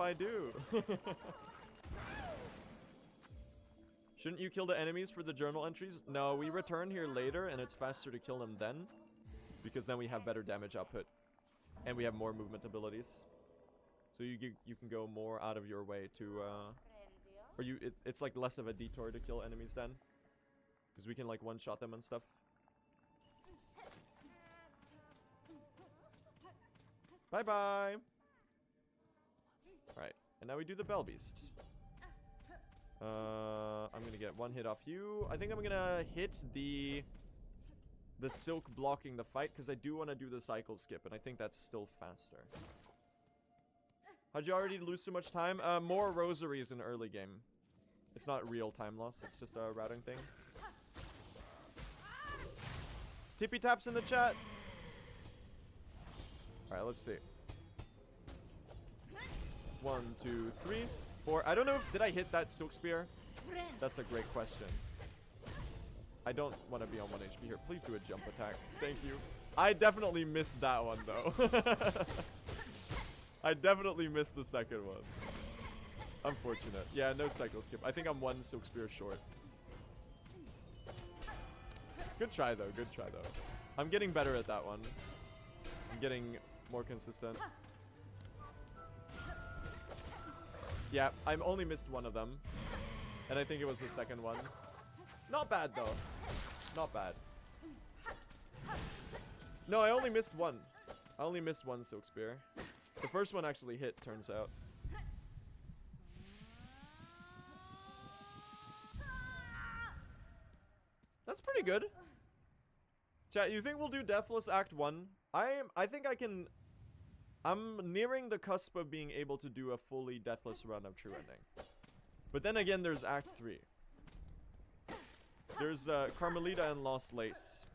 I do. Shouldn't you kill the enemies for the journal entries? No, we return here later, and it's faster to kill them then. Because then we have better damage output. And we have more movement abilities. So you can go more out of your way to, or it's like less of a detour to kill enemies then. Because we can like one-shot them and stuff. Bye-bye! Alright, and now we do the Bell Beast. I'm gonna get one hit off you. I think I'm gonna hit the silk blocking the fight, because I do want to do the cycle skip, and I think that's still faster. How'd you already lose so much time? More rosaries in early game. It's not real time loss, it's just a routing thing. Tippy taps in the chat. Alright, let's see. 1, 2, 3, 4. I don't know if... Did I hit that silk spear? That's a great question. I don't want to be on 1 HP here. Please do a jump attack. Thank you. I definitely missed that one, though. I definitely missed the second one. Unfortunate. Yeah, no cycle skip. I think I'm 1 silk spear short. Good try, though. Good try, though. I'm getting better at that one. I'm getting more consistent. Yeah, I only missed one of them. And I think it was the second one. Not bad, though. Not bad. No, I only missed one. I only missed one silk spear. The first one actually hit, turns out. That's pretty good. Chat, you think we'll do Deathless Act 1? I think I can... I'm nearing the cusp of being able to do a fully deathless run of True Ending. But then again, there's Act 3. There's Carmelita and Lost Lace.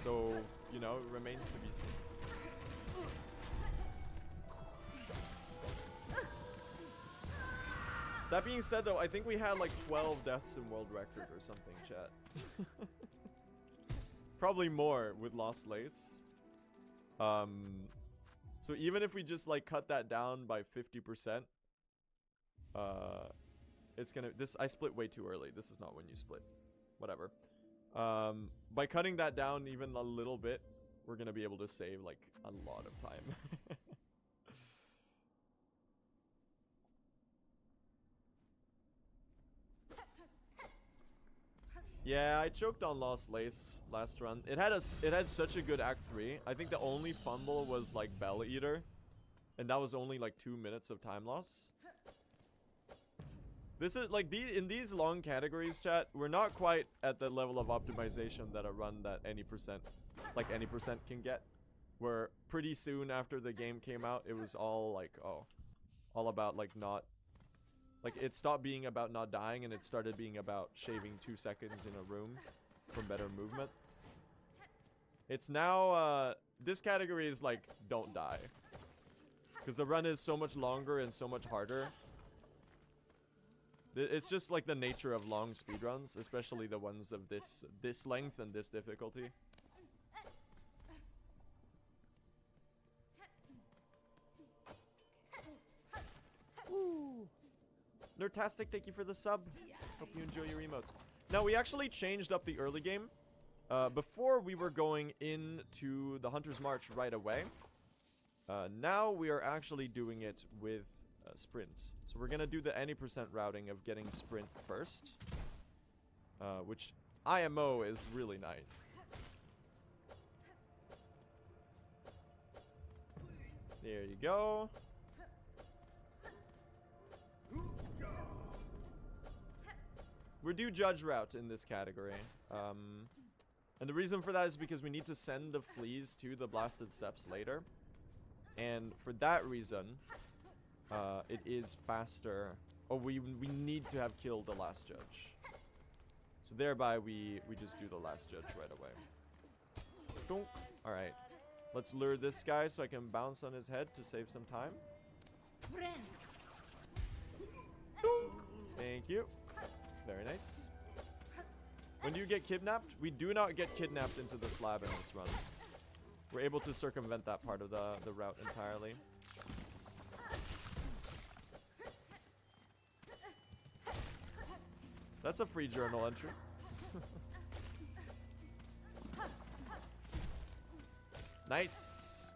So, you know, it remains to be seen. That being said, though, I think we had like 12 deaths in world record or something, chat. Probably more with Lost Lace. So even if we just like cut that down by 50%, it's gonna... I split way too early. This is not when you split. Whatever. By cutting that down even a little bit, we're gonna be able to save like a lot of time. Yeah, I choked on Lost Lace last run. It had such a good Act 3. I think the only fumble was like Bell Eater, and that was only like 2 minutes of time loss. This is like in these long categories, chat, we're not quite at the level of optimization that a run that any percent can get. Where pretty soon after the game came out, it was all like, oh, all about like not... Like, it stopped being about not dying, and it started being about shaving 2 seconds in a room from better movement. It's now, this category is like, don't die. Because the run is so much longer and so much harder. It's just like the nature of long speedruns, especially the ones of this length and this difficulty. Ooh. Nerdtastic, thank you for the sub. Hope you enjoy your emotes. Now, we actually changed up the early game. Before, we were going into the Hunter's March right away. Now, we are actually doing it with Sprint. So, we're going to do the any percent routing of getting Sprint first. Which, IMO is really nice. There you go. We do judge route in this category. And the reason for that is because we need to send the fleas to the blasted steps later. And for that reason, it is faster. Or we need to have killed the last judge. So thereby we just do the last judge right away. Alright. Let's lure this guy so I can bounce on his head to save some time. Thank you. Very nice. When do you get kidnapped? We do not get kidnapped into the slab in this run. we're able to circumvent that part of the route entirely. That's a free journal entry. Nice.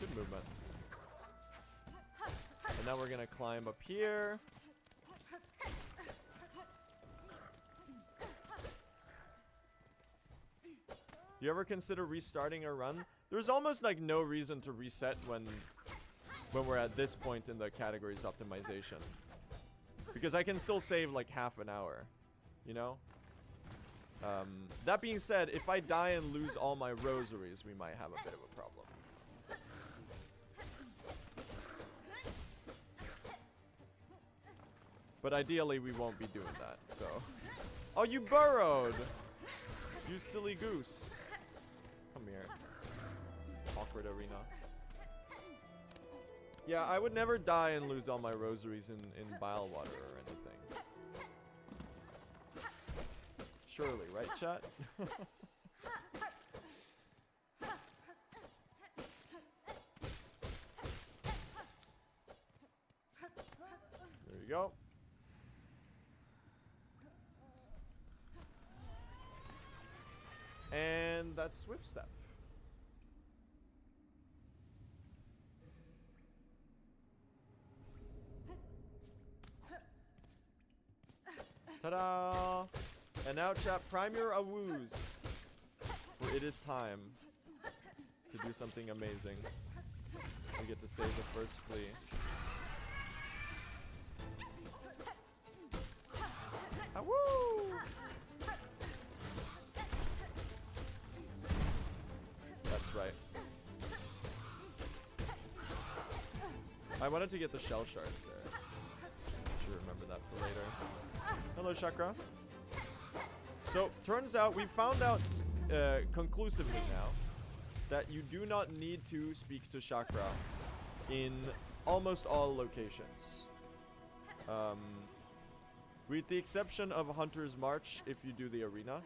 Good movement. And now we're gonna climb up here. You ever consider restarting a run? There's almost like no reason to reset when we're at this point in the categories optimization. Because I can still save like half an hour, you know? That being said, if I die and lose all my rosaries, we might have a bit of a problem. But ideally, we won't be doing that, so... Oh, you burrowed! You silly goose. Come here. Awkward arena. Yeah, I would never die and lose all my rosaries in bile water or anything. Surely, right, chat? There you go. And that's Swift Step. Ta-da! And now, chat, prime your awoos, for it is time to do something amazing. We get to save the first flea. Awoo! That's right. I wanted to get the shell shards there. Should remember that for later. Hello, Chakra. So, turns out, we found out conclusively now that you do not need to speak to Chakra in almost all locations. With the exception of Hunter's March if you do the arena.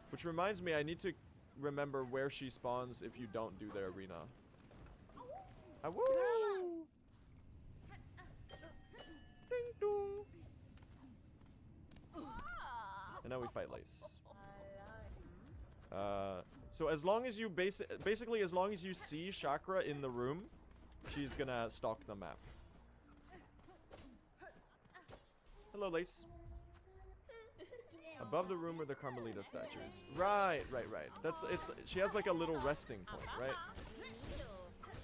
Which reminds me, I need to remember where she spawns if you don't do the arena. Awoo! Ding dong! And now we fight Lace. So as long as you basically as long as you see Chakra in the room, she's gonna stalk the map. Hello, Lace. Above the room are the Carmelita statues. Right. She has like a little resting point, right?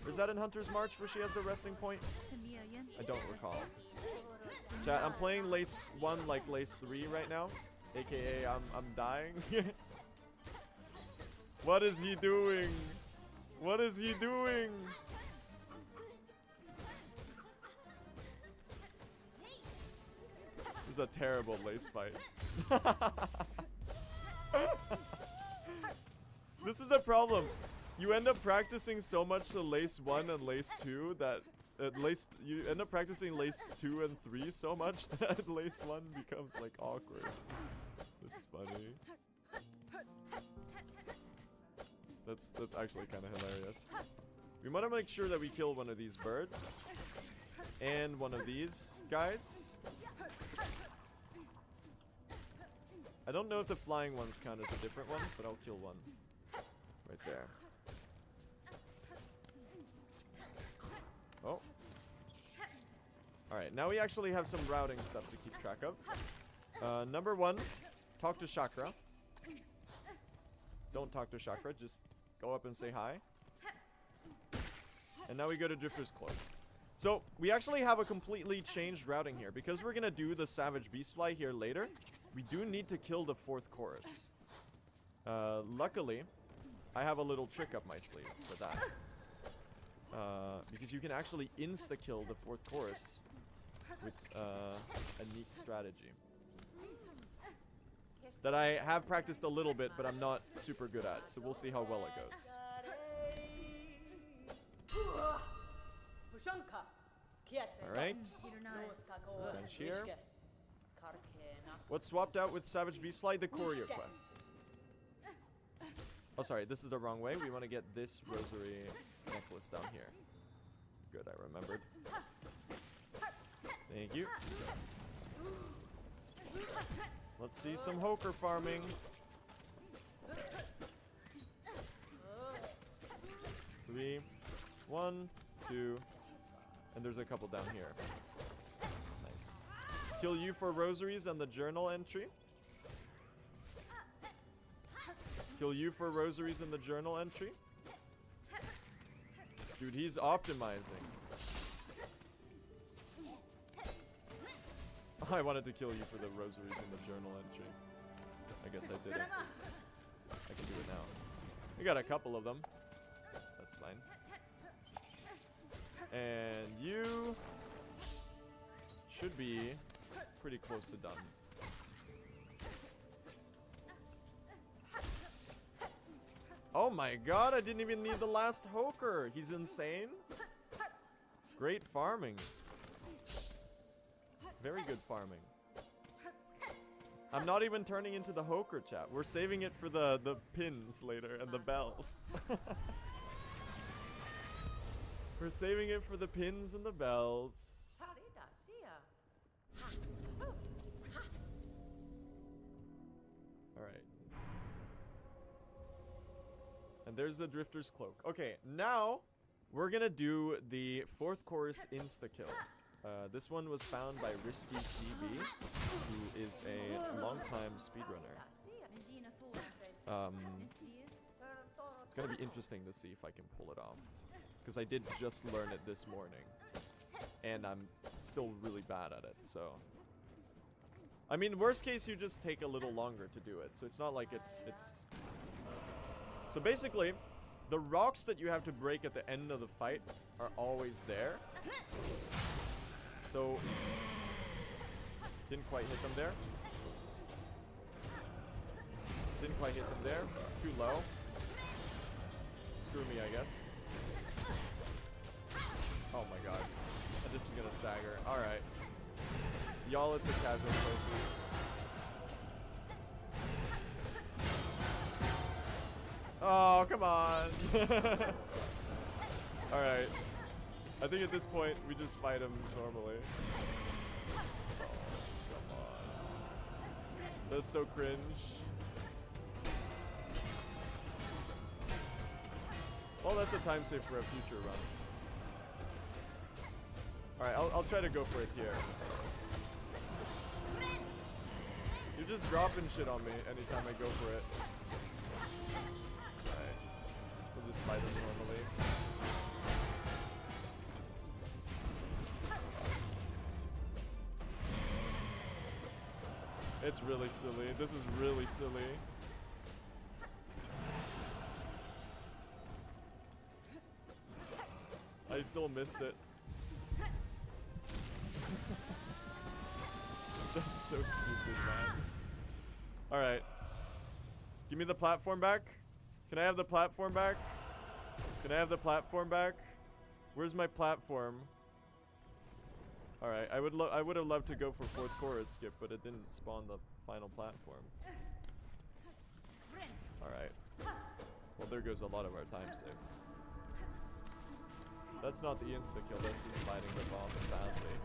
Is that in Hunter's March where she has the resting point? I don't recall. Chat, I'm playing Lace 1 like Lace 3 right now. AKA, I'm dying. What is he doing? What is he doing? This is a terrible Lace fight. This is a problem. You end up practicing so much to Lace 1 and Lace 2 that you end up practicing Lace 2 and 3 so much that Lace 1 becomes like awkward. That's funny. That's actually kind of hilarious. We want to make sure that we kill one of these birds and one of these guys. I don't know if the flying ones count as a different one, but I'll kill one right there. Oh. Alright, now we actually have some routing stuff to keep track of. Number 1, talk to Chakra. Don't talk to Chakra, just go up and say hi. And now we go to Drifter's Cloak. So, we actually have a completely changed routing here. Because we're gonna do the Savage Beastfly here later, we do need to kill the 4th chorus. Luckily, I have a little trick up my sleeve for that. Because you can actually insta-kill the 4th chorus with a neat strategy. That I have practiced a little bit, but I'm not super good at, so we'll see how well it goes. Alright. Bench here. What's swapped out with Savage Beastfly? The Courier quests. Oh, sorry, this is the wrong way. We want to get this rosary necklace down here. Good, I remembered. Thank you. Let's see some hoker farming. 3, 1, 2, and there's a couple down here. Nice. Kill you for rosaries and the journal entry. Kill you for rosaries and the journal entry. Dude, he's optimizing. I wanted to kill you for the rosaries and the journal entry. I guess I didn't. I can do it now. We got a couple of them. That's fine. And you should be pretty close to done. Oh my god, I didn't even need the last hoker. He's insane. Great farming. Very good farming. I'm not even turning into the hoker, chat. We're saving it for the pins later and the bells. We're saving it for the pins and the bells. Alright. And there's the Drifter's Cloak. Okay, now we're gonna do the 4th chorus insta-kill. This one was found by Risky CB, who is a long-time speedrunner. It's gonna be interesting to see if I can pull it off. Because I did just learn it this morning. And I'm still really bad at it, so... I mean, worst case, you just take a little longer to do it. So it's not like it's... So basically, the rocks that you have to break at the end of the fight are always there. So... Didn't quite hit them there. Oops. Didn't quite hit them there. Too low. Screw me, I guess. Oh my god. And this is gonna stagger. Alright. Y'all, it's a casual trophy. Oh, come on. Alright. I think at this point, we just fight him normally. Oh, come on. That's so cringe. Well, that's a time save for a future run. Alright, I'll try to go for it here. You're just dropping shit on me anytime I go for it. Alright. We'll just fight him normally. It's really silly. This is really silly. I still missed it. That's so stupid, man. Alright. Give me the platform back. Can I have the platform back? Can I have the platform back? Where's my platform? Alright, I would have loved to go for 4th chorus skip, but it didn't spawn the final platform. Alright. Well, there goes a lot of our time save. That's not the insta-kill, that's just fighting the boss badly.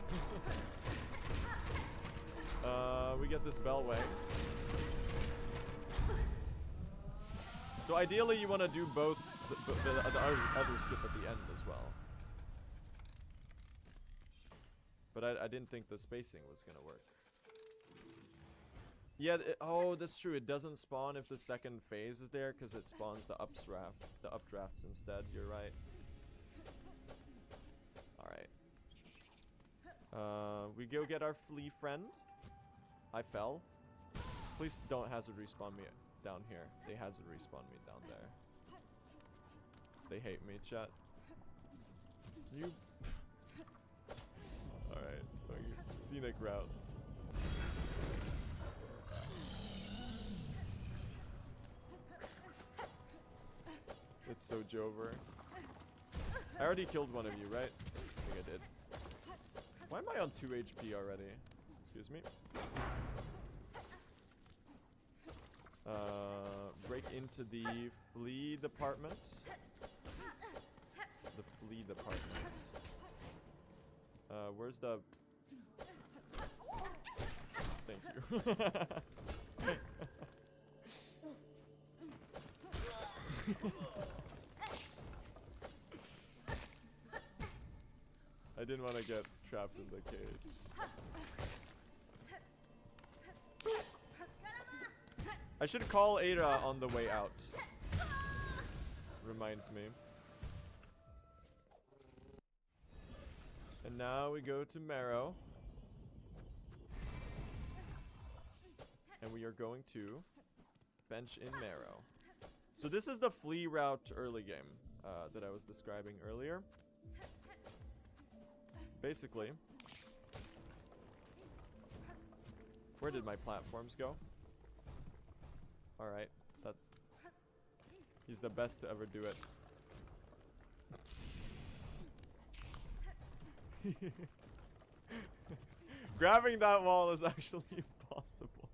We get this bellway. So ideally you want to do both the other skip at the end as well. But I didn't think the spacing was gonna work. Yeah, oh, that's true. It doesn't spawn if the second phase is there because it spawns the updrafts instead. You're right. Alright. We go get our flea friend. I fell. Please don't hazard respawn me down here. They hazard respawn me down there. They hate me, chat. You... Alright. Scenic route. It's so Jover. I already killed one of you, right? I think I did. Why am I on 2 HP already? Excuse me. Break into the flea department. The flea department. Where's the... Thank you. I didn't want to get trapped in the cage. I should call Ada on the way out. Reminds me. And now we go to Marrow. And we are going to bench in Marrow. So this is the flea route early game that I was describing earlier. Basically. Where did my platforms go? Alright, that's... He's the best to ever do it. Grabbing that wall is actually impossible.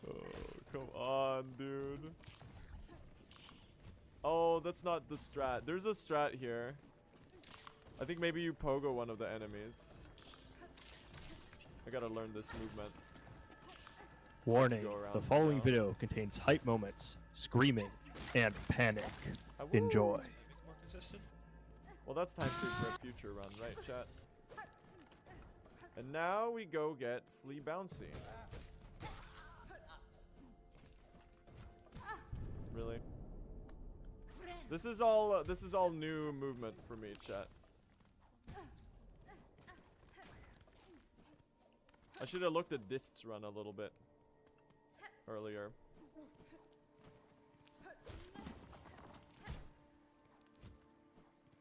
Oh, come on, dude. Oh, that's not the strat. There's a strat here. I think maybe you pogo one of the enemies. I gotta learn this movement. Warning, the following video contains hype moments, screaming, and panic. Enjoy. Well, that's time saved for a future run, right, chat? And now we go get Flea Bouncy. Really? This is all new movement for me, chat. I should have looked at Dist's run a little bit earlier.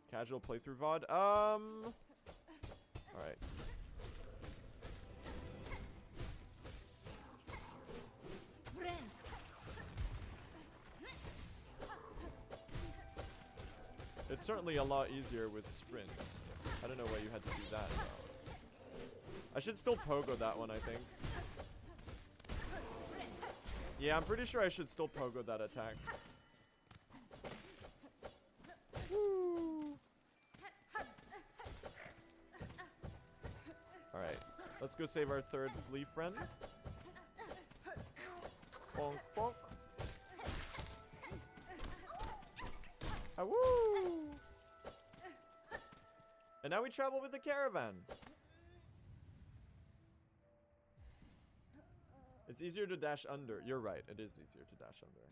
Casual playthrough VOD. Alright. It's certainly a lot easier with sprint. I don't know why you had to do that though. I should still pogo that one, I think. Yeah, I'm pretty sure I should still pogo that attack. Woo. Alright, let's go save our third flea friend. Bonk, bonk. Ah, woo! And now we travel with the caravan. It's easier to dash under. You're right, it is easier to dash under.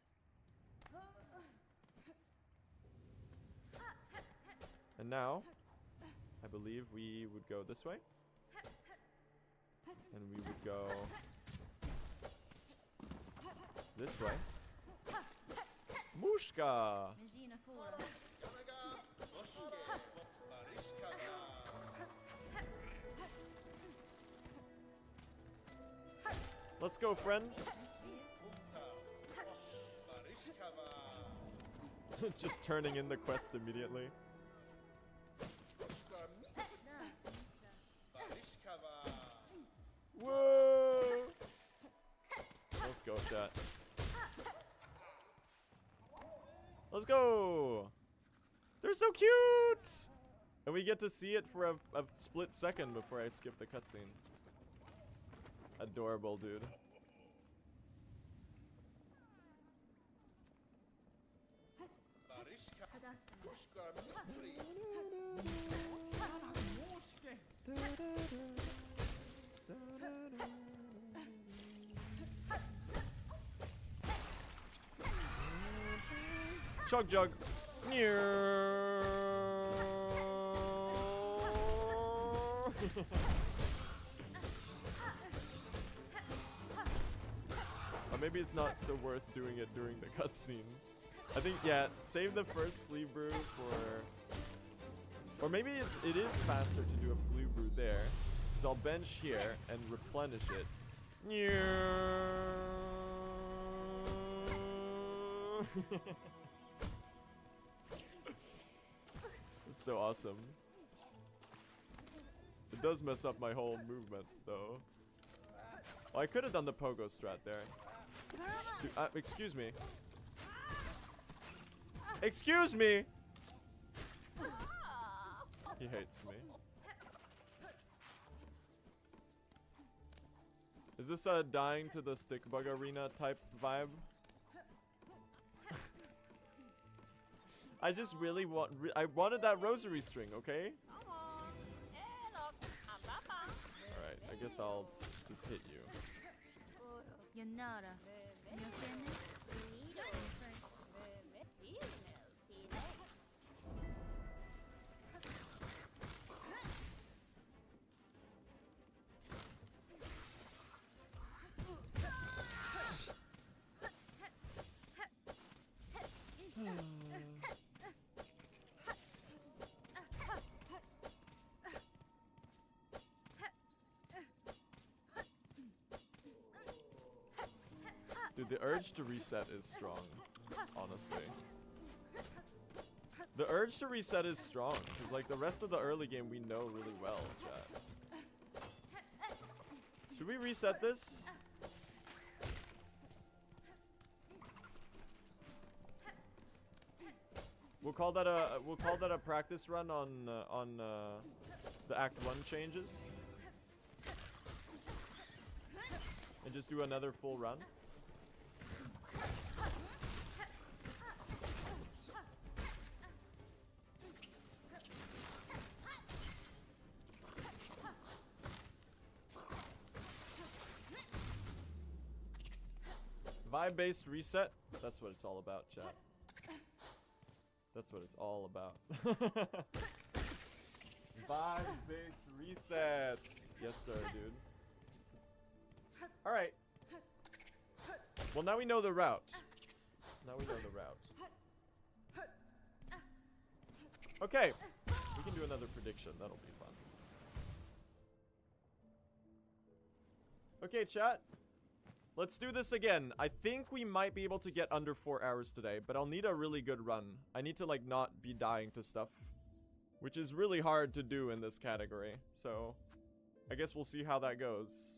And now, I believe we would go this way. And we would go this way. Mushka! Let's go, friends. Just turning in the quest immediately. Whoa! Let's go, chat. Let's go! They're so cute! And we get to see it for a split second before I skip the cutscene. Adorable, dude. Chug jug. Or maybe it's not so worth doing it during the cutscene. I think, yeah, save the first flea brew for... Or maybe it is faster to do a flea brew there. So I'll bench here and replenish it. It's so awesome. It does mess up my whole movement, though. Oh, I could have done the pogo strat there. Dude, excuse me. Excuse me! He hates me. Is this a dying to the stick bug arena type vibe? I just really I wanted that rosary string, okay? Alright, I guess I'll just hit you. Dude, the urge to reset is strong, honestly. The urge to reset is strong, because like the rest of the early game we know really well, chat. Should we reset this? We'll call that a practice run on the Act 1 changes. And just do another full run. Vibe-based reset. That's what it's all about, chat. That's what it's all about. Vibes-based resets. Yes, sir, dude. Alright. Well, now we know the route. Now we know the route. Okay. We can do another prediction. That'll be fun. Okay, chat. Let's do this again. I think we might be able to get under 4 hours today, but I'll need a really good run. I need to, like, not be dying to stuff, which is really hard to do in this category. So, I guess we'll see how that goes.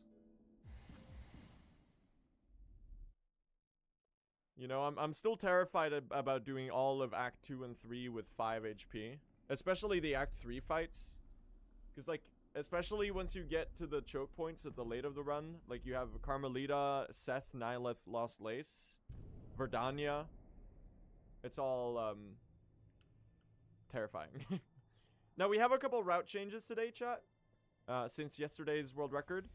You know, I'm still terrified about doing all of Act 2 and 3 with 5 HP. Especially the Act 3 fights. Because, like, especially once you get to the choke points at the late of the run. Like, you have Carmelita, Seth, Nihilith, Lost Lace, Verdania. It's all, terrifying. Now, we have a couple route changes today, chat. Since yesterday's world record.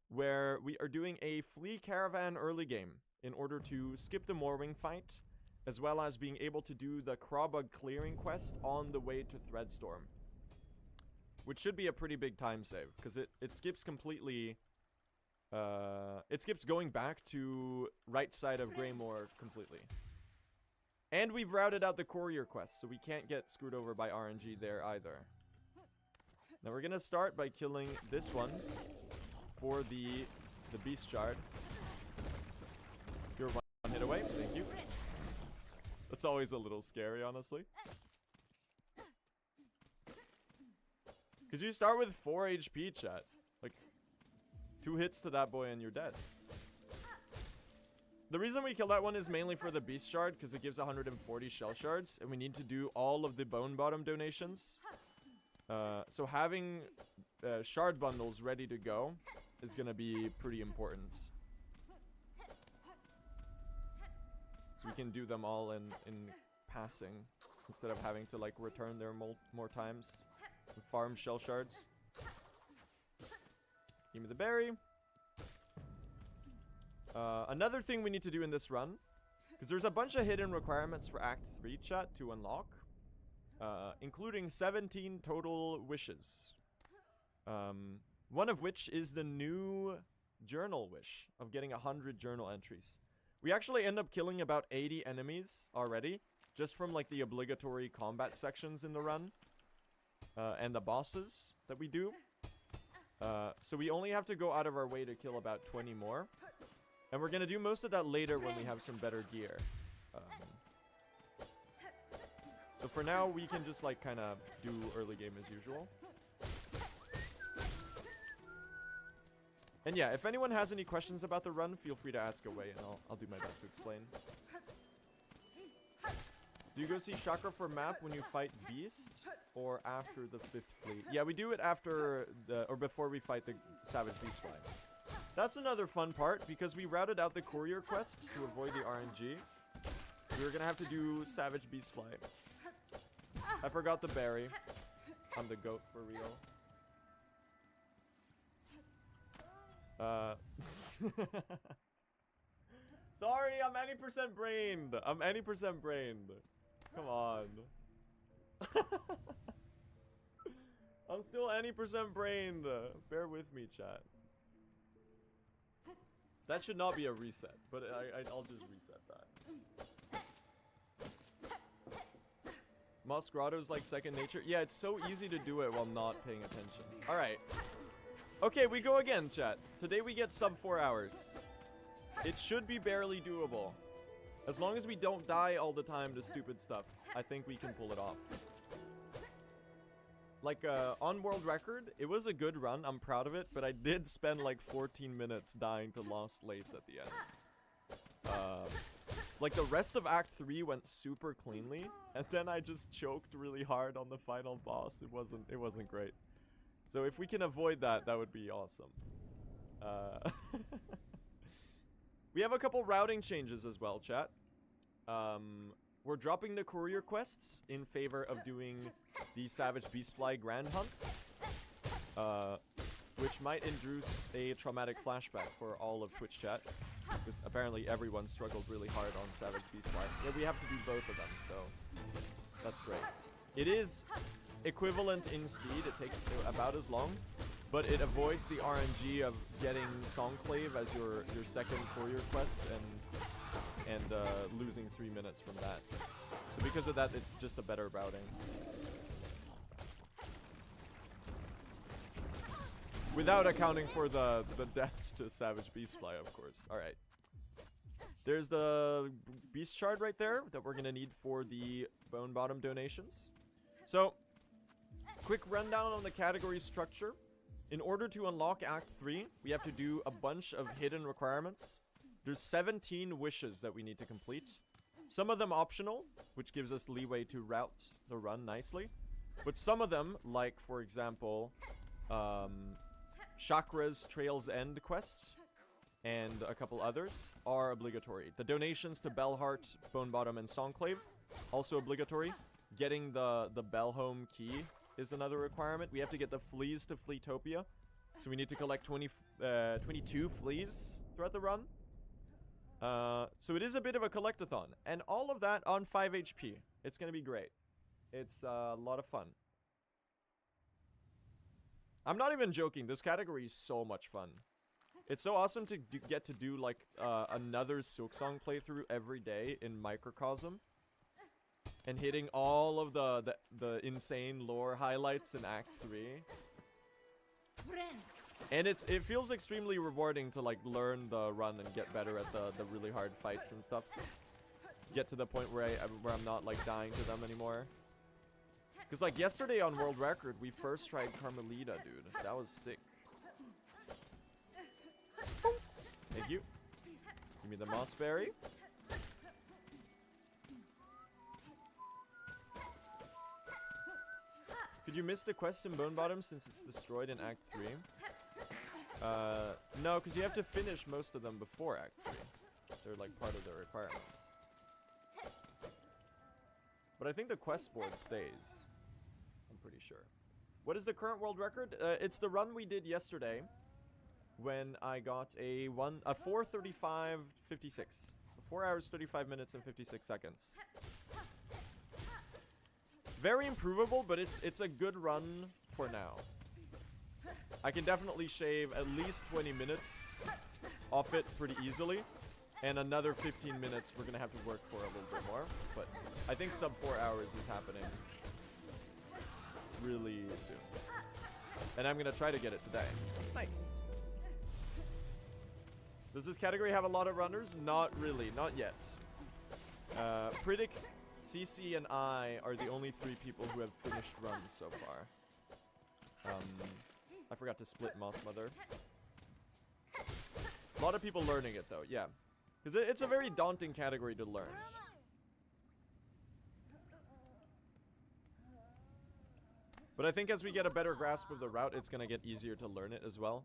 Where we are doing a Flea Caravan early game. In order to skip the Moorwing fight. As well as being able to do the Crawbug clearing quest on the way to Threadstorm. Which should be a pretty big time save. Because it skips completely... it skips going back to right side of Greymoor completely. And we've routed out the Courier quest. So we can't get screwed over by RNG there either. Now we're going to start by killing this one. For the Beast Shard. You're one hit away. Thank you. That's always a little scary, honestly. Because you start with 4 HP, chat. Like, 2 hits to that boy and you're dead. The reason we kill that one is mainly for the Beast Shard, because it gives 140 Shell Shards, and we need to do all of the Bone Bottom donations. So having Shard Bundles ready to go is going to be pretty important. So we can do them all in passing, instead of having to, like, return there more times. And farm Shell Shards. Give me the berry. Another thing we need to do in this run, because there's a bunch of hidden requirements for Act 3, chat, to unlock. Including 17 total wishes. One of which is the new journal wish of getting 100 journal entries. We actually end up killing about 80 enemies already, just from, like, the obligatory combat sections in the run. And the bosses that we do. So we only have to go out of our way to kill about 20 more. And we're going to do most of that later when we have some better gear. So for now, we can just, like, kind of do early game as usual. And yeah, if anyone has any questions about the run, feel free to ask away, and I'll do my best to explain. Do you go see Chakra for map when you fight Beast, or after the 5th fleet? Yeah, we do it after or before we fight the Savage Beast Fly. That's another fun part, because we routed out the courier quests to avoid the RNG. We were gonna have to do Savage Beast Fly. I forgot the berry. I'm the goat for real. Sorry, I'm any percent brained. I'm any percent brained. Come on. I'm still any percent brained. Bear with me, chat. That should not be a reset, but I'll just reset that. Moss Grotto's like second nature. Yeah, it's so easy to do it while not paying attention. Alright. Okay, we go again, chat. Today we get sub 4 hours. It should be barely doable. As long as we don't die all the time to stupid stuff, I think we can pull it off. Like, on world record, it was a good run. I'm proud of it, but I did spend like 14 minutes dying to Lost Lace at the end. Like, the rest of Act 3 went super cleanly, and then I just choked really hard on the final boss. It wasn't great. So if we can avoid that, that would be awesome. We have a couple routing changes as well, chat. We're dropping the courier quests in favor of doing the Savage Beastfly Grand Hunt, which might induce a traumatic flashback for all of Twitch chat, because apparently everyone struggled really hard on Savage Beastfly. Yeah, we have to do both of them, so that's great. It is equivalent in speed. It takes about as long, but it avoids the RNG of getting Songclave as your second courier quest and losing 3 minutes from that. So because of that, it's just a better routing. Without accounting for the deaths to Savage Beastfly, of course. Alright. There's the Beast Shard right there that we're gonna need for the Bone Bottom donations. So, quick rundown on the category structure. In order to unlock Act 3, we have to do a bunch of hidden requirements. There's 17 wishes that we need to complete. Some of them optional, which gives us leeway to route the run nicely. But some of them, like, for example, Chakra's Trail's End quests, and a couple others, are obligatory. The donations to Bellheart, Bone Bottom, and Songclave, also obligatory. Getting the Bellhome key is another requirement. We have to get the fleas to Fleetopia. So we need to collect 22 fleas throughout the run. So it is a bit of a collectathon. And all of that on 5 HP. It's going to be great. It's a lot of fun. I'm not even joking. This category is so much fun. It's so awesome to get to do like another silksong playthrough every day in Microcosm. And hitting all of the insane lore highlights in Act 3. And it feels extremely rewarding to like learn the run and get better at the really hard fights and stuff. Get to the point where I'm not like dying to them anymore. Because like yesterday on World Record, we first tried Carmelita, dude. That was sick. Thank you. Give me the moss berry. Could you miss the quest in Bone Bottom since it's destroyed in Act 3? No, because you have to finish most of them before Act 3. They're like part of the requirements. But I think the quest board stays. I'm pretty sure. What is the current world record? It's the run we did yesterday when I got a 4:35:56. 4 hours, 35 minutes, and 56 seconds. Very improvable, but it's a good run for now. I can definitely shave at least 20 minutes off it pretty easily. And another 15 minutes we're going to have to work for a little bit more. But I think sub 4 hours is happening really soon. And I'm going to try to get it today. Nice. Does this category have a lot of runners? Not really. Not yet. Pridic, CC, and I are the only 3 people who have finished runs so far. I forgot to split Moss Mother. A lot of people learning it though, yeah. Because it's a very daunting category to learn. But I think as we get a better grasp of the route, it's going to get easier to learn it as well.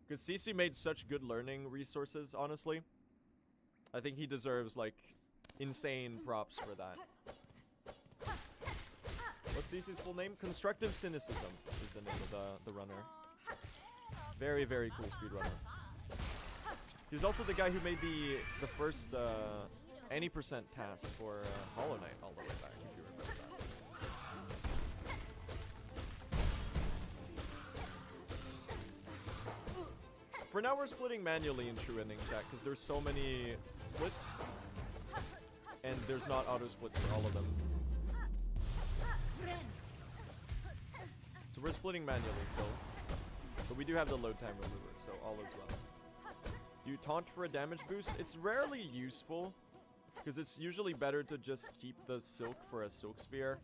Because CC made such good learning resources, honestly. I think he deserves, like, insane props for that. What's CC's full name? Constructive Cynicism is the name of the runner. Very, very cool speedrunner. He's also the guy who made the first any percent task for Hollow Knight all the way back, if you remember that. For now, we're splitting manually in True Ending chat because there's so many splits, and there's not auto splits for all of them. So we're splitting manually still, but we do have the load time remover, so all is well. Do you taunt for a damage boost? It's rarely useful, because it's usually better to just keep the silk for a silk spear.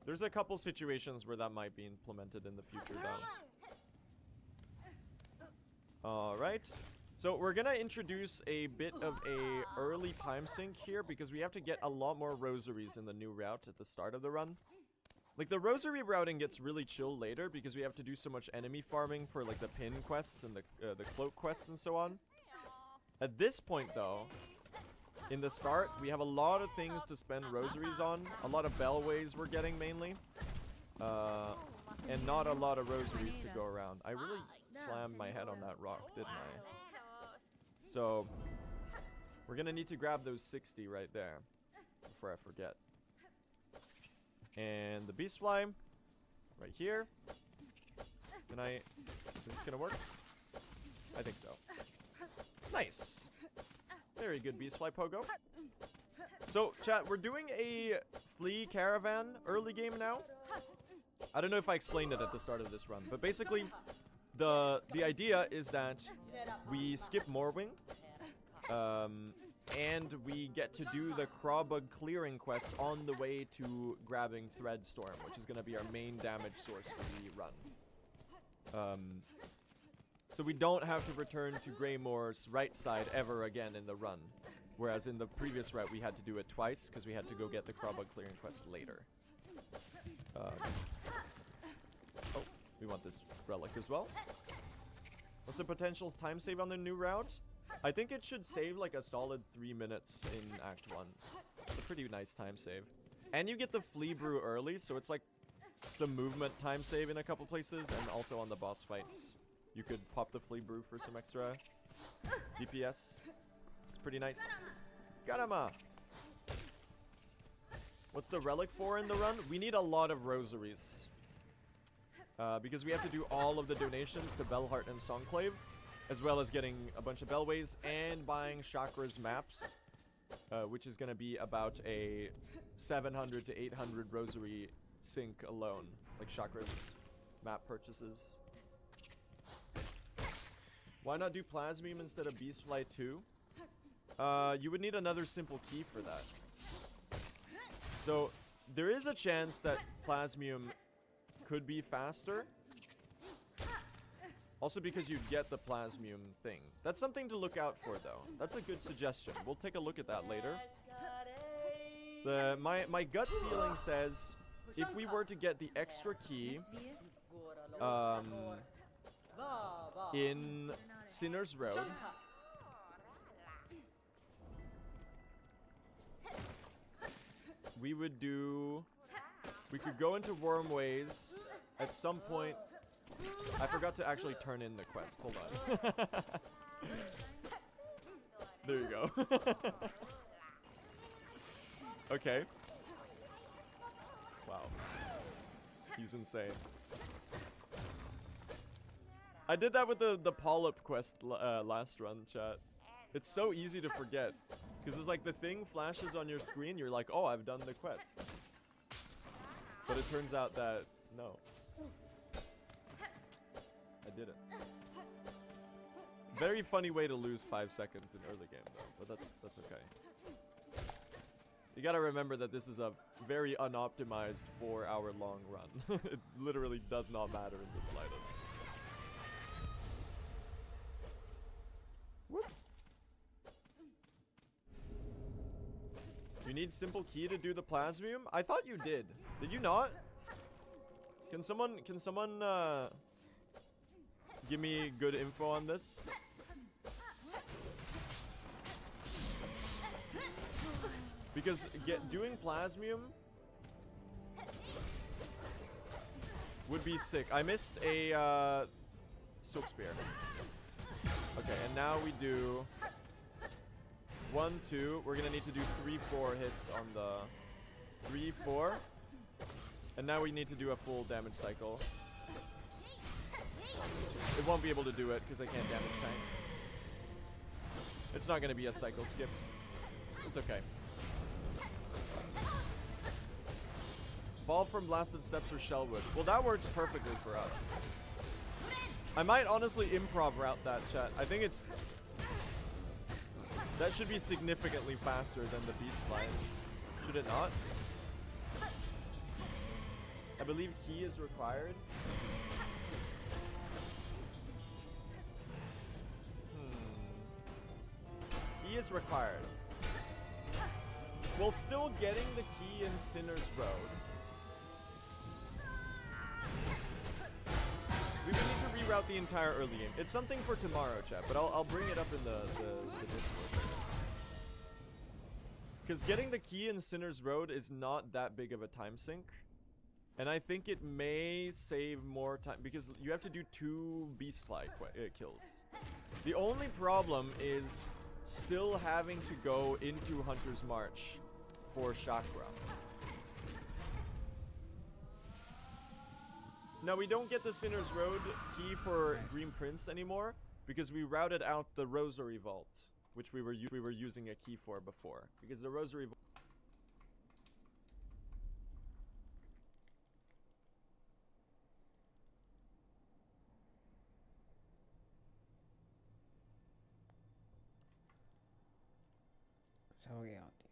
There's a couple situations where that might be implemented in the future, though. Alright, so we're gonna introduce a bit of a early time sink here because we have to get a lot more rosaries in the new route at the start of the run. Like, the rosary routing gets really chill later because we have to do so much enemy farming for, like, the pin quests and the cloak quests and so on. At this point, though, in the start, we have a lot of things to spend rosaries on. A lot of bellways we're getting, mainly. And not a lot of rosaries to go around. I really slammed my head on that rock, didn't I? So, we're gonna need to grab those 60 right there before I forget. And the beast fly right here. Is this gonna work? I think so. Nice. Very good beast fly pogo. So, chat, we're doing a flea caravan early game now. I don't know if I explained it at the start of this run, but basically, the idea is that we skip Morwing, and we get to do the Crawbug clearing quest on the way to grabbing Threadstorm, which is going to be our main damage source for the run. So we don't have to return to Greymoor's right side ever again in the run, whereas in the previous route we had to do it twice because we had to go get the Crawbug clearing quest later. Oh, we want this relic as well. What's the potential time save on the new route? I think it should save like a solid 3 minutes in Act 1. It's a pretty nice time save. And you get the flea brew early, so it's like some movement time save in a couple places, and also on the boss fights. You could pop the flea brew for some extra DPS. It's pretty nice. Garama! What's the relic for in the run? We need a lot of rosaries. Because we have to do all of the donations to Bellheart and Songclave, as well as getting a bunch of Bellways and buying Chakra's maps, which is going to be about a 700 to 800 rosary sink alone, like Chakra's map purchases. Why not do Plasmium instead of Beastfly 2? You would need another simple key for that. So, there is a chance that Plasmium could be faster. Also because you'd get the Plasmium thing. That's something to look out for, though. That's a good suggestion. We'll take a look at that later. My gut feeling says if we were to get the extra key in Sinner's Road, we could go into Wormways at some point. I forgot to actually turn in the quest. Hold on. There you go. Okay. Wow. He's insane. I did that with the polyp quest last run, chat. It's so easy to forget. Because it's like the thing flashes on your screen, you're like, oh, I've done the quest. But it turns out that, no. I didn't. Very funny way to lose 5 seconds in early game, though. But that's okay. You gotta remember that this is a very unoptimized 4-hour long run. It literally does not matter in the slightest. need simple key to do the plasmium? I thought you did. Did you not? Can someone give me good info on this? Because doing plasmium would be sick. I missed a silk spear. Okay, and now we do 1, 2. We're gonna need to do 3, 4 hits on the 3, 4. And now we need to do a full damage cycle. It won't be able to do it because I can't damage tank. It's not gonna be a cycle skip. It's okay. Fall from blasted steps or shellwood. Well, that works perfectly for us. I might honestly improv route that, chat. I think it's... That should be significantly faster than the beast flies. Should it not? I believe key is required. Key is required. While still getting the key in Sinner's Road. We would need to reroute the entire early game. It's something for tomorrow, chat, but I'll bring it up in the Discord. Because getting the key in Sinner's Road is not that big of a time sink. And I think it may save more time, because you have to do 2 Beastfly kills. The only problem is still having to go into Hunter's March for Chakra. Now, we don't get the Sinner's Road key for Green Prince anymore, because we routed out the Rosary Vault, which we were using a key for before. Because the Rosary Vault... Se ho gaya होती है.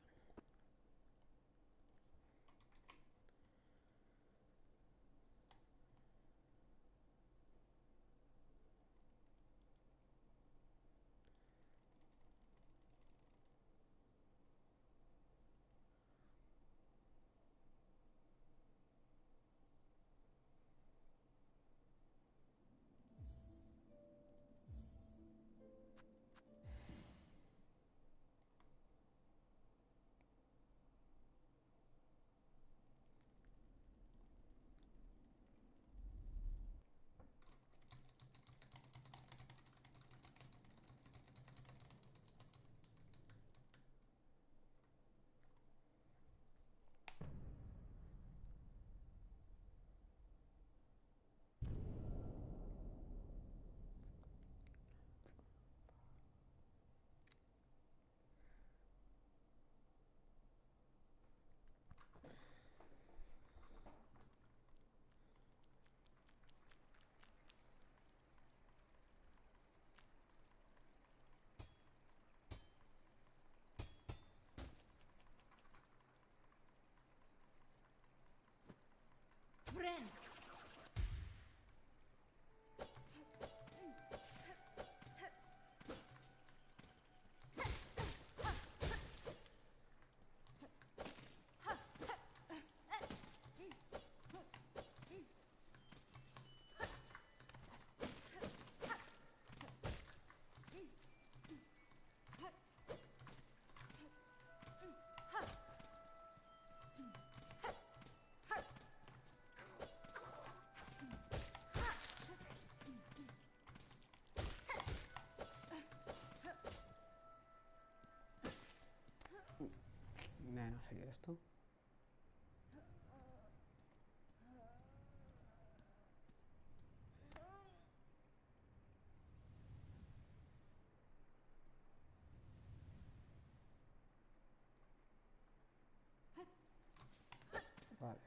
Friend. No sé esto. Vale.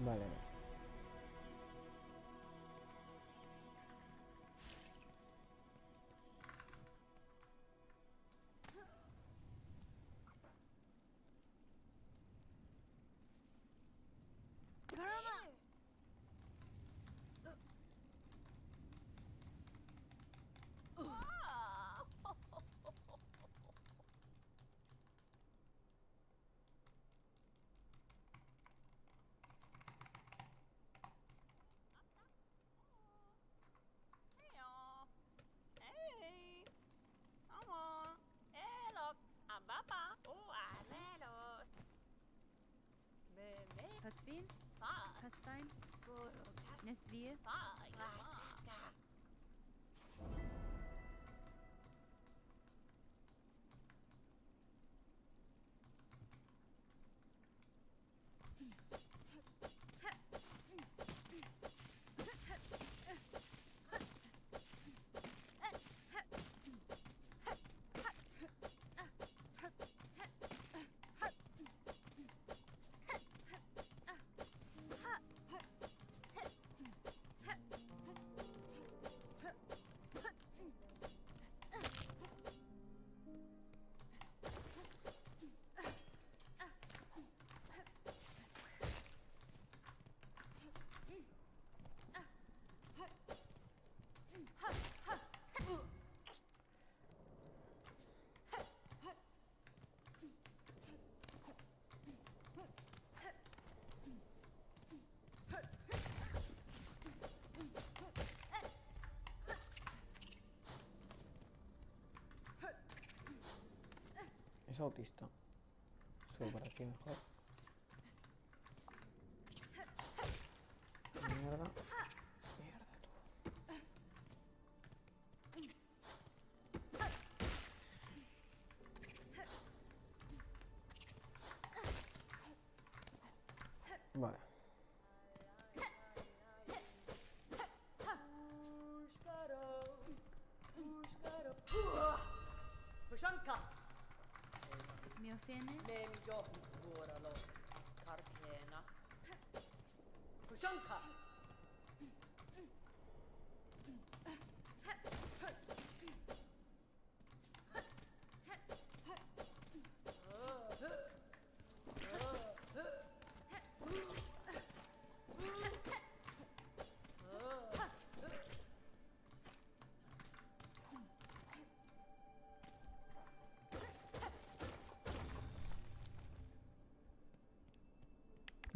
Vale. Kasvin? Kastein? Nesvir? Es autista. Subo por aquí mejor. Mierda. Mierda tú. Vale. Miofene? Nemi johi vuoralo karkeena. Pushanka!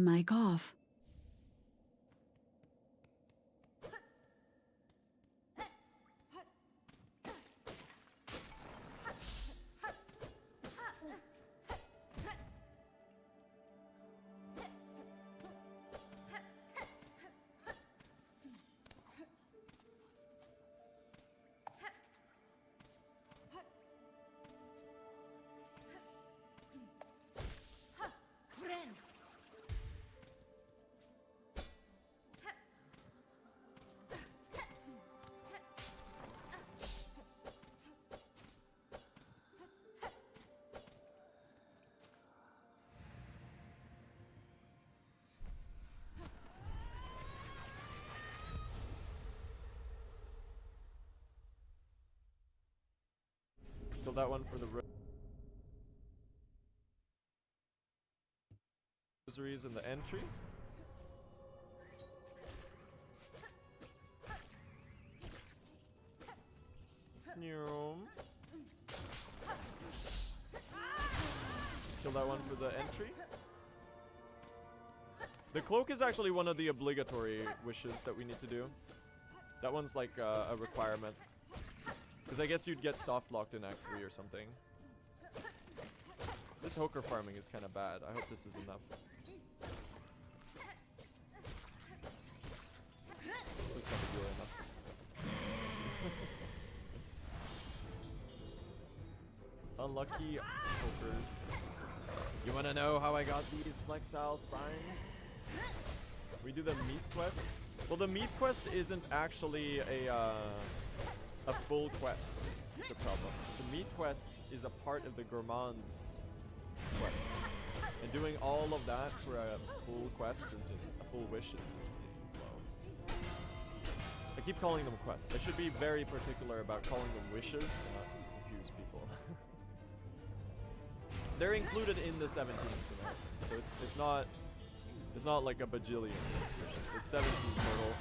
Mic off. Kill that one for the rosaries in the entry. Kill that one for the entry. The cloak is actually one of the obligatory wishes that we need to do. That one's like a requirement. Because I guess you'd get soft locked in Act 3 or something. This Hoker farming is kind of bad. I hope this is enough. Please tell me you're enough. Unlucky Hokers. You want to know how I got these Flexile spines? We do the meat quest. Well, the meat quest isn't actually a full quest. That's the problem. The meat quest is a part of the Gourmand's quest. And doing all of that for a full quest is just a full wish in this game, so. I keep calling them quests. I should be very particular about calling them wishes to not confuse people. They're included in the 17 scenario, so it's not like a bajillion wishes. It's 17 total,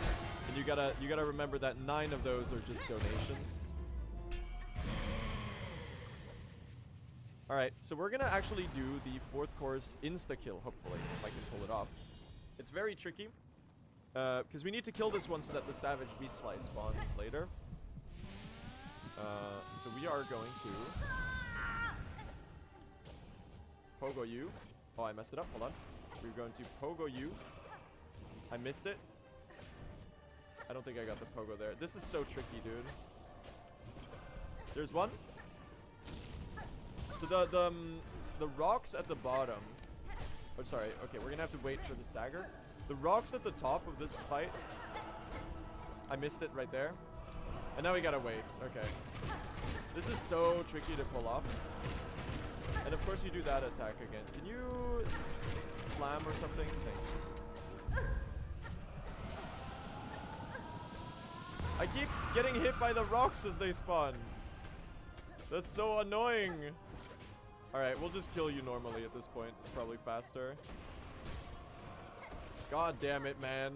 and you gotta remember that 9 of those are just donations. Alright, so we're gonna actually do the 4th course insta-kill, hopefully, if I can pull it off. It's very tricky, because we need to kill this one so that the Savage Beastfly spawns later. So we are going to Pogo you. Oh, I messed it up, hold on. We're going to Pogo you. I missed it. I don't think I got the Pogo there. This is so tricky, dude. There's one. So the rocks at the bottom. Oh, sorry. Okay, we're gonna have to wait for the stagger. The rocks at the top of this fight. I missed it right there. And now we gotta wait. Okay. This is so tricky to pull off. And of course you do that attack again. Can you slam or something? Thanks. I keep getting hit by the rocks as they spawn. That's so annoying. Alright, we'll just kill you normally at this point. It's probably faster. God damn it, man.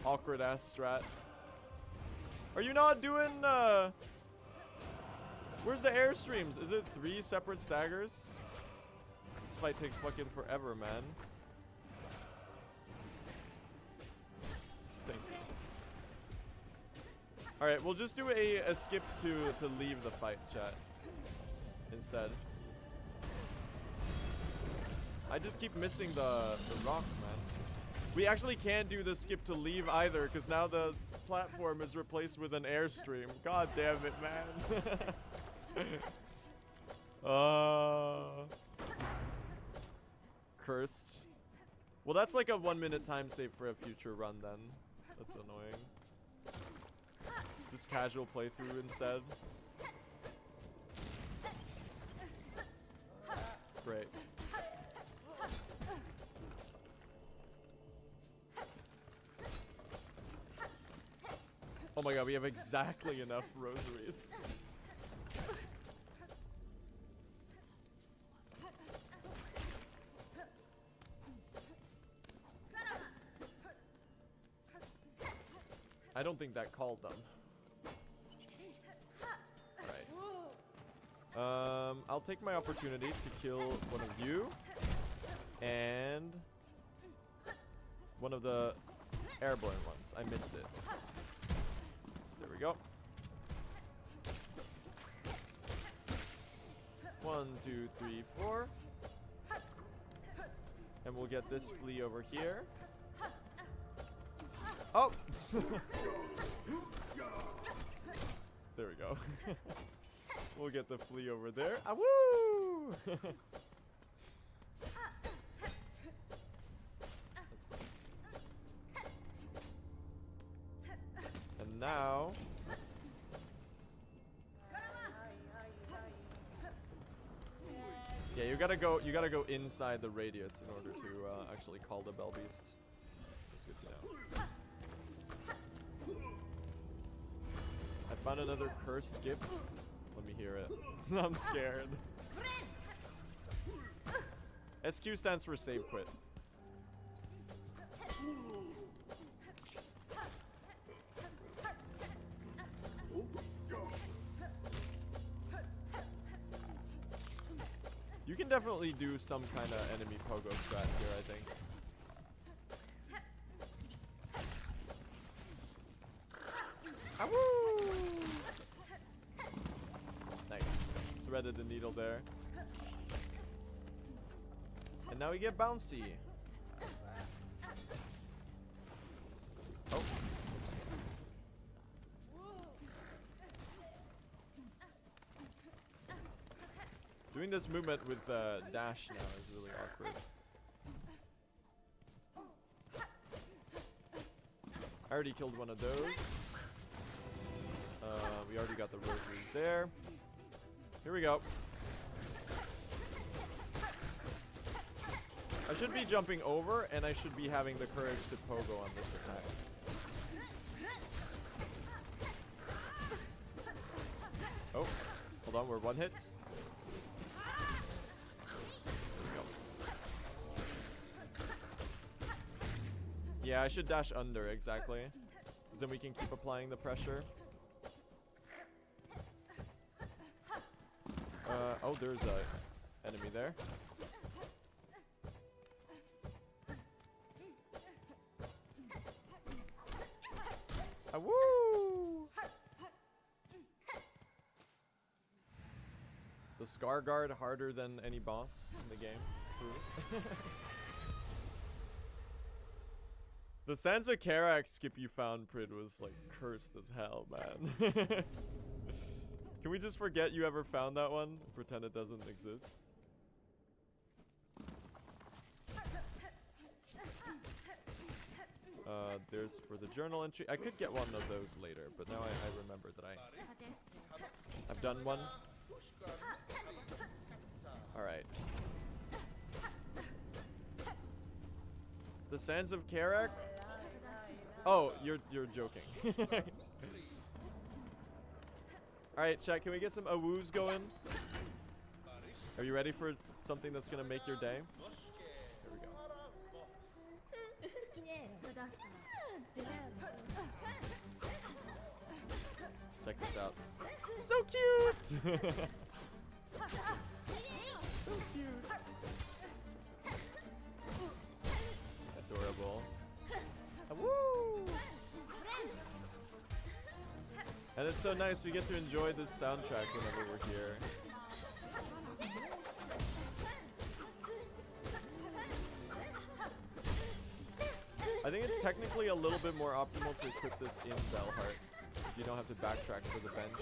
Awkward ass strat. Are you not doing, where's the airstreams? Is it 3 separate staggers? This fight takes fucking forever, man. Stink. Alright, we'll just do a skip to leave the fight, chat. Instead. I just keep missing the rock, man. We actually can't do the skip to leave either, because now the platform is replaced with an airstream. God damn it, man. Cursed. Well, that's like a 1-minute time save for a future run then. That's annoying. Just casual playthrough instead. Great. Oh my god, we have exactly enough rosaries. I don't think that called them. Alright. I'll take my opportunity to kill one of you. And one of the airborne ones. I missed it. There we go. 1, 2, 3, 4. And we'll get this flea over here. Oh! There we go. We'll get the flea over there. Ah, woo! That's fine. And now... Yeah, you gotta go inside the radius in order to actually call the Bell Beast. That's good to know. I found another curse skip. Let me hear it. I'm scared. SQ stands for save quit. You can definitely do some kind of enemy pogo strat here, I think. Awoo! Nice. Threaded the needle there. And now we get bouncy. Oh. Oops. Doing this movement with dash now is really awkward. I already killed one of those. We already got the rosaries there. Here we go. I should be jumping over, and I should be having the courage to pogo on this attack. Oh, hold on, we're one hit. There we go. Yeah, I should dash under, exactly. Because then we can keep applying the pressure. Oh, there's a enemy there. Ah, woo! The Scar Guard harder than any boss in the game. True. The Sansa Karak skip you found, Prid, was like cursed as hell, man. Can we just forget you ever found that one and pretend it doesn't exist? There's for the journal entry. I could get one of those later, but now I remember that I've done one. Alright. The Sands of Karak? Oh, you're joking. Alright, chat, can we get some awoos going? Are you ready for something that's gonna make your day? Here we go. Check this out. So cute! So cute. Adorable. Woo! And it's so nice, we get to enjoy this soundtrack whenever we're here. I think it's technically a little bit more optimal to equip this in Belheart. You don't have to backtrack for the bench.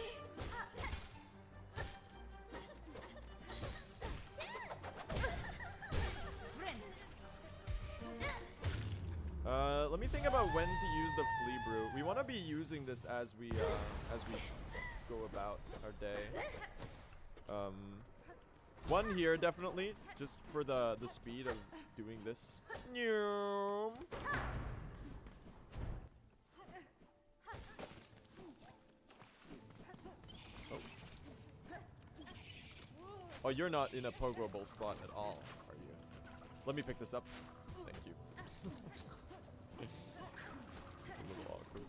Let me think about when to use the flea brew. We want to be using this as we go about our day. One here definitely, just for the speed of doing this. Oh, you're not in a pogoable spot at all, are you? Let me pick this up. Thank you. It's a little awkward.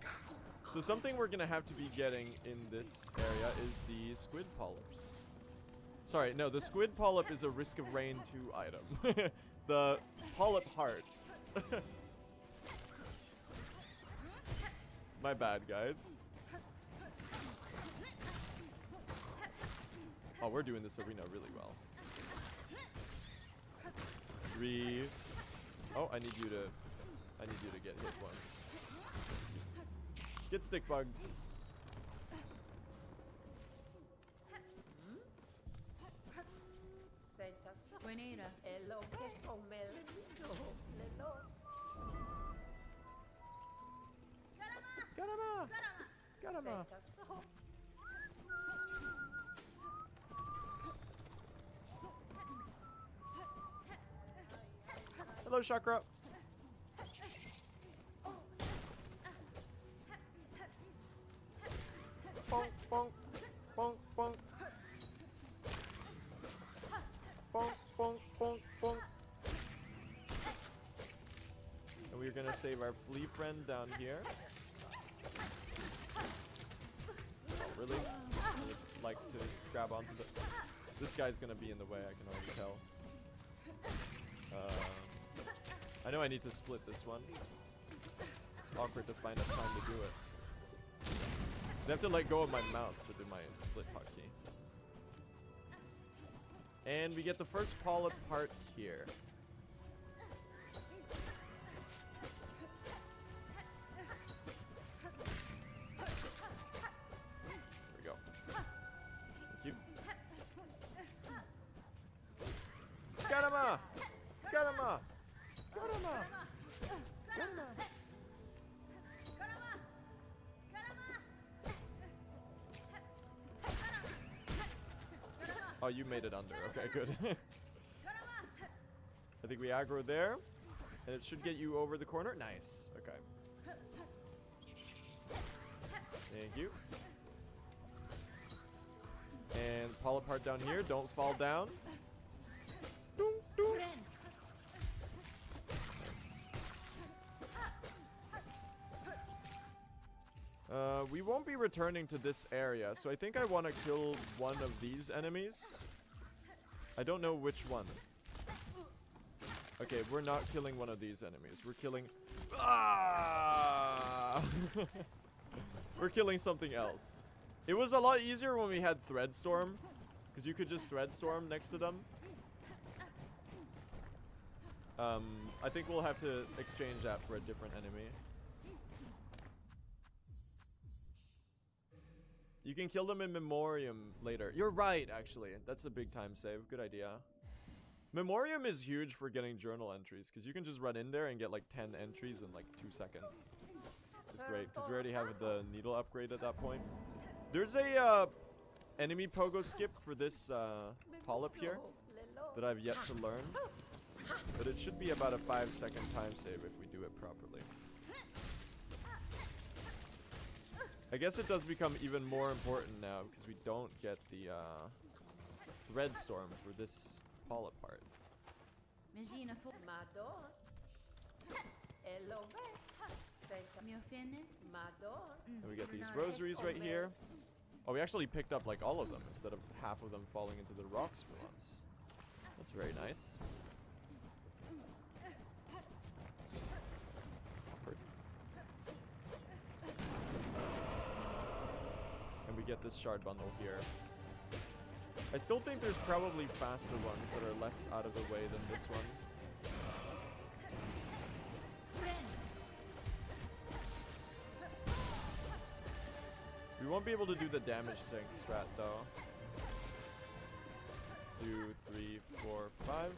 So something we're gonna have to be getting in this area is the squid polyps. Sorry, no, the squid polyp is a Risk of Rain 2 item. The polyp hearts. My bad, guys. Oh, we're doing this arena really well. 3. Oh, I need you to get hit once. Get stick bugged. Garama! Hello, Chakra. Bonk, bonk, bonk, bonk. Bonk, bonk, bonk, bonk. And we're gonna save our flea friend down here. Oh, really? I would like to grab onto the... This guy's gonna be in the way, I can already tell. I know I need to split this one. It's awkward to find a time to do it. I have to let go of my mouse to do my split hotkey. And we get the first polyp part here. There we go. Thank you. Garama! Garama! Garama! Garama! Oh, you made it under. Okay, good. I think we aggro there. And it should get you over the corner. Nice. Okay. Thank you. And pull apart down here. Don't fall down. Doom, doom. Nice. We won't be returning to this area, so I think I want to kill one of these enemies. I don't know which one. Okay, we're not killing one of these enemies. We're killing... Ah! We're killing something else. It was a lot easier when we had Threadstorm, because you could just Threadstorm next to them. I think we'll have to exchange that for a different enemy. You can kill them in Memoriam later. You're right, actually. That's a big time save. Good idea. Memoriam is huge for getting journal entries, because you can just run in there and get like 10 entries in like 2 seconds. It's great, because we already have the needle upgrade at that point. There's a enemy pogo skip for this polyp here that I've yet to learn. But it should be about a 5-second time save if we do it properly. I guess it does become even more important now because we don't get the Threadstorm for this polyp part. And we get these rosaries right here. Oh, we actually picked up like all of them instead of half of them falling into the rocks for once. That's very nice. Awkward. And we get this shard bundle here. I still think there's probably faster ones that are less out of the way than this one. We won't be able to do the damage tank strat though. 2, 3, 4, 5.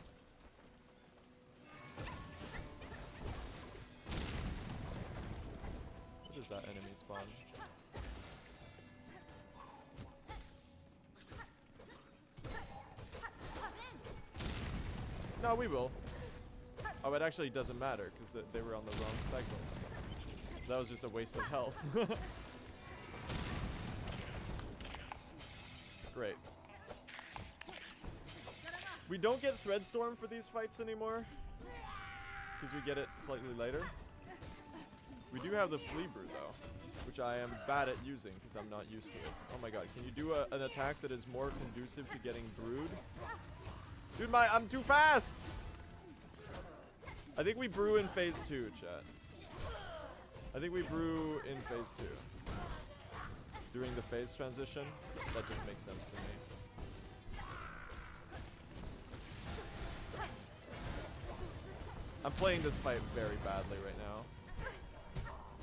What is that enemy spawn? No, we will. Oh, it actually doesn't matter because they were on the wrong cycle. That was just a waste of health. Great. We don't get Threadstorm for these fights anymore because we get it slightly later. We do have the Flea Brew though, which I am bad at using because I'm not used to it. Oh my god, can you do an attack that is more conducive to getting brewed? Dude, I'm too fast! I think we brew in phase 2, chat. I think we brew in phase 2. During the phase transition. That just makes sense to me. I'm playing this fight very badly right now.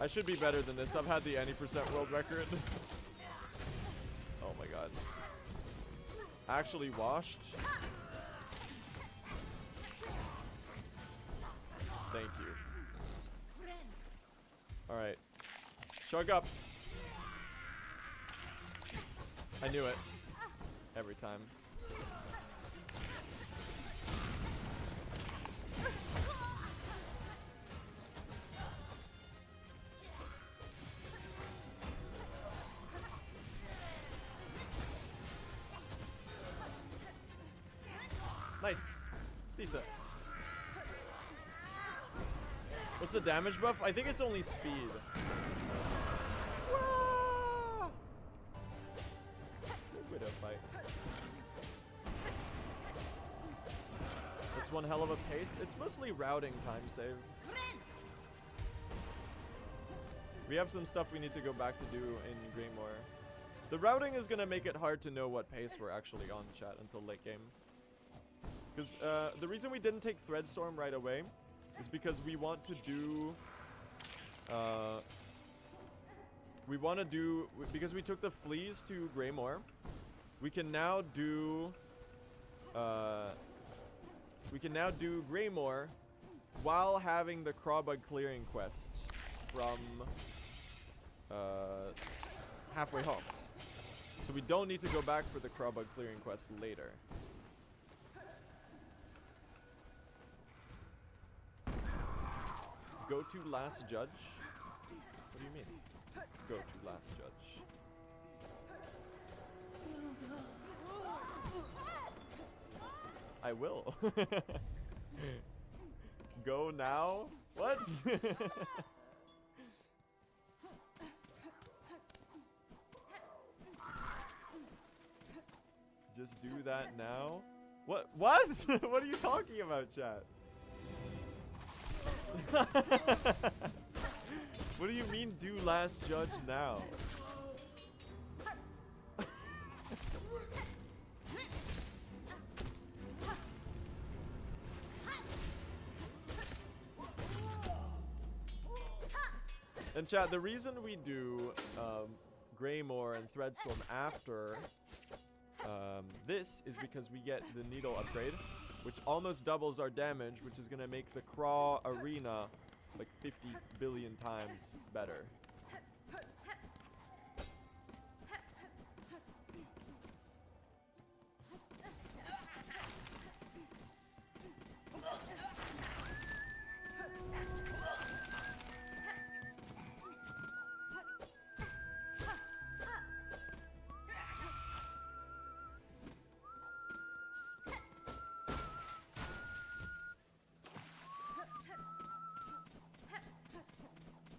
I should be better than this. I've had the 90% world record. Oh my god. Actually washed. Thank you. Alright. Chug up. I knew it. Every time. Nice. Decent. What's the damage buff? I think it's only speed. Widow fight. It's one hell of a pace. It's mostly routing time save. We have some stuff we need to go back to do in Greymoor. The routing is gonna make it hard to know what pace we're actually on, chat, until late game. Because the reason we didn't take Threadstorm right away is because we want to do... because we took the fleas to Greymoor, we can now do... Greymoor while having the Crawbug clearing quest from halfway home. So we don't need to go back for the Crawbug clearing quest later. Go to last judge? What do you mean? Go to last judge. I will. Go now? What? Just do that now? What? What? What are you talking about, chat? What do you mean do last judge now? And chat, the reason we do Greymore and Threadstorm after this is because we get the needle upgrade, which almost doubles our damage, which is gonna make the Craw Arena like 50 billion times better.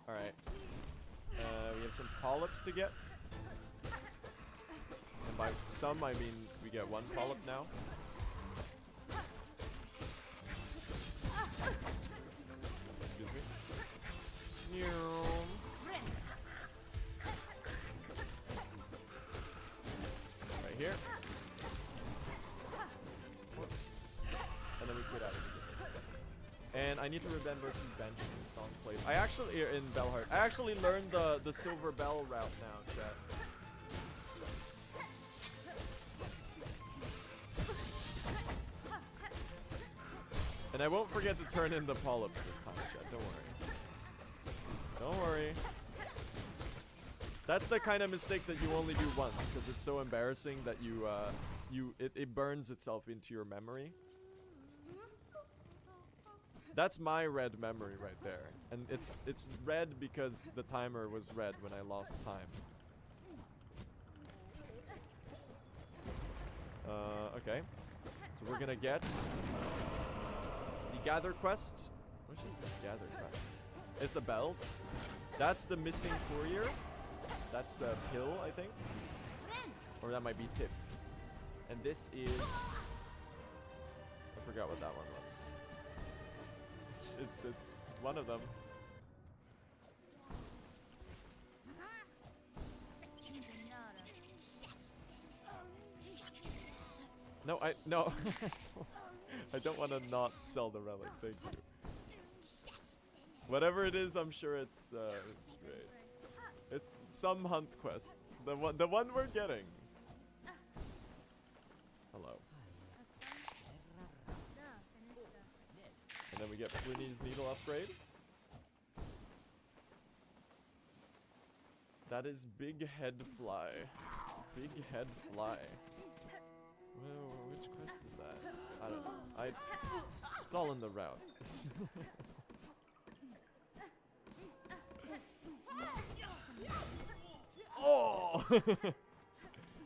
Alright. We have some polyps to get. And by some, I mean we get one polyp now. Excuse me. Right here. And then we quit out of it. And I need to remember to bench the song played. I actually, in Bellheart, I actually learned the Silver Bell route now, chat. And I won't forget to turn in the polyps this time, chat. Don't worry. Don't worry. That's the kind of mistake that you only do once, because it's so embarrassing that it burns itself into your memory. That's my red memory right there. And it's red because the timer was red when I lost time. Okay. So we're gonna get the gather quest. Which is this gather quest? It's the bells. That's the missing courier. That's the pill, I think. Or that might be tip. And this is... I forgot what that one was. It's one of them. No, no. I don't want to not sell the relic. Thank you. Whatever it is, I'm sure it's great. It's some hunt quest. The one we're getting. Hello. And then we get Pliny's needle upgrade. That is big head fly. Big head fly. Well, which quest is that? I don't know. It's all in the route. Oh!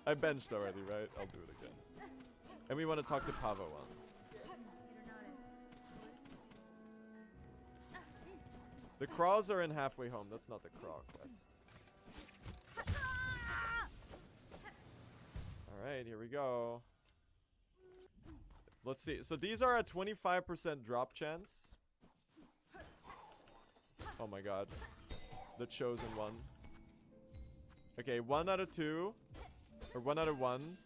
I benched already, right? I'll do it again. And we want to talk to Pavo once. The craws are in halfway home. That's not the craw quest. Alright, here we go. Let's see. So these are a 25% drop chance. Oh my god. The chosen one. Okay, 1 out of 2. Or 1 out of 1.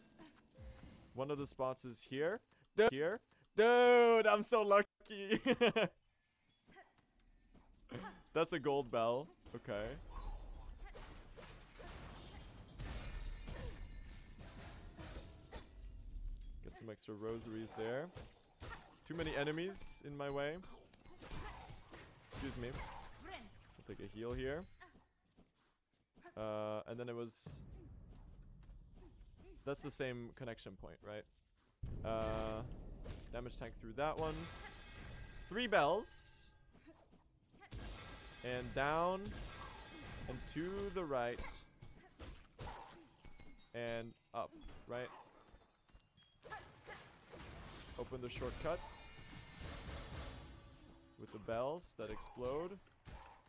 One of the spots is here. Here. Dude, I'm so lucky. That's a gold bell. Okay. Get some extra rosaries there. Too many enemies in my way. Excuse me. I'll take a heal here. And then it was... That's the same connection point, right? Damage tank through that one. 3 bells. And down. And to the right. And up, right? Open the shortcut. With the bells that explode.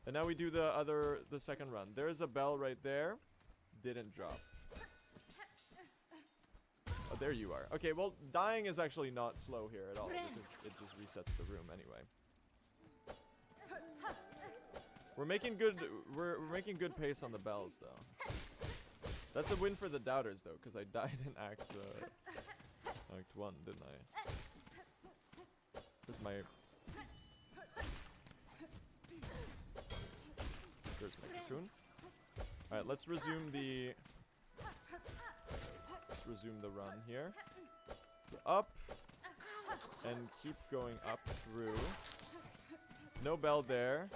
And now we do the second run. There's a bell right there. Didn't drop. Oh, there you are. Okay, well, dying is actually not slow here at all because it just resets the room anyway. We're making good pace on the bells though. That's a win for the doubters though, because I died in Act 1, didn't I? There's my cocoon. All right, let's resume the run here. Up and keep going up through. No bell there.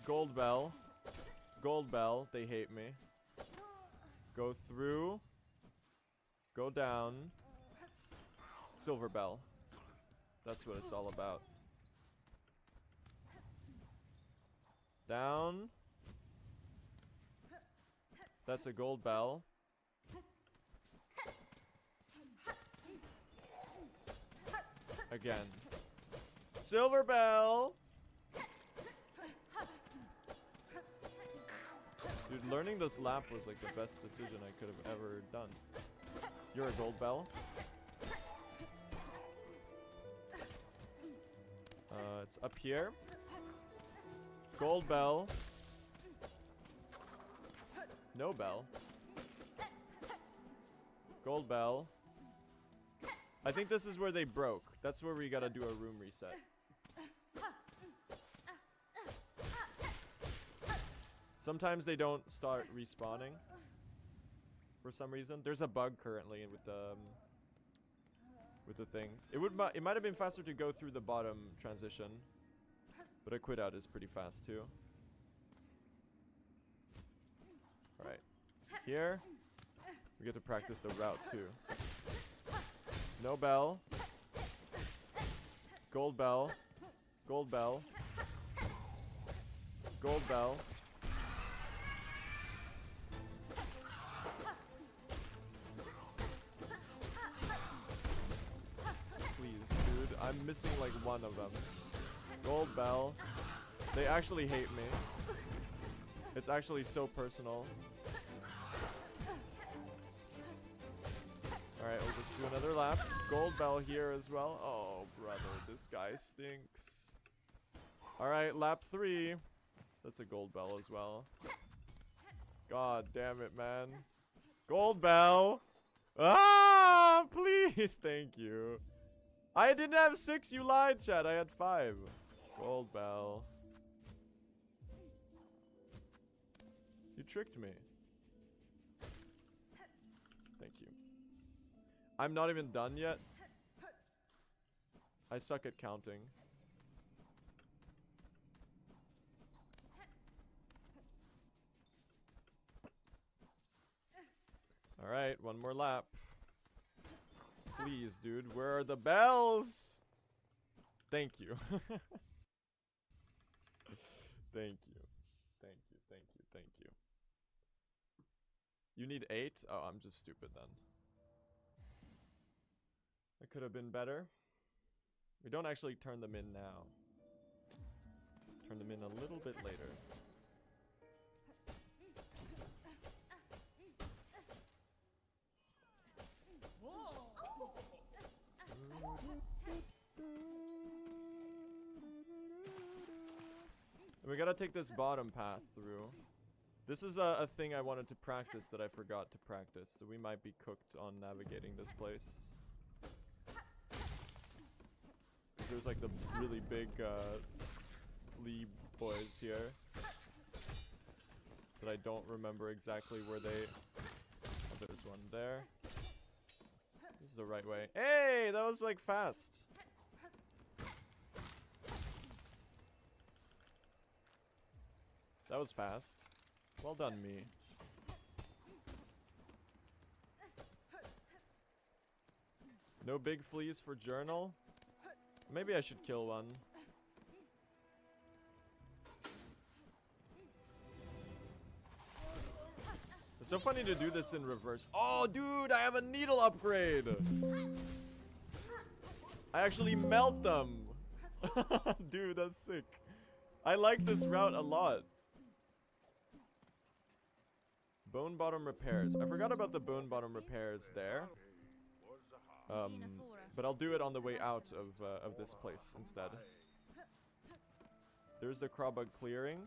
Gold bell. Gold bell. They hate me. Go through. Go down. Silver bell. That's what it's all about. Down. That's a gold bell. Again. Silver bell. Dude, learning this lap was like the best decision I could have ever done. You're a gold bell. It's up here. Gold bell. No bell. Gold bell. I think this is where they broke. That's where we gotta do a room reset. Sometimes they don't start respawning for some reason. There's a bug currently with the thing. It might have been faster to go through the bottom transition, but a quit out is pretty fast too. All right, here we get to practice the route too. No bell. Gold bell. Gold bell. Gold bell. I'm missing like one of them. Gold bell. They actually hate me. It's actually so personal. Alright, we'll just do another lap. Gold bell here as well. Oh, brother, this guy stinks. Alright, lap 3. That's a gold bell as well. God damn it, man. Gold bell. Ah, please. Thank you. I didn't have 6, you lied, chat. I had 5. Gold bell. You tricked me. Thank you. I'm not even done yet. I suck at counting. Alright, one more lap. Please, dude, where are the bells? Thank you. Thank you. Thank you, thank you, thank you. You need 8? Oh, I'm just stupid then. It could have been better. We don't actually turn them in now. Turn them in a little bit later. And we gotta take this bottom path through. This is a thing I wanted to practice that I forgot to practice, so we might be cooked on navigating this place. There's like the really big flea boys here that I don't remember exactly where they... Oh, there's one there. This is the right way. Hey, that was like fast. That was fast. Well done, me. No big fleas for journal? Maybe I should kill one. So funny to do this in reverse. Oh, dude, I have a needle upgrade. I actually melt them. Dude, that's sick. I like this route a lot. Bone bottom repairs. I forgot about the bone bottom repairs there. But I'll do it on the way out of this place instead. There's the Krabug clearing.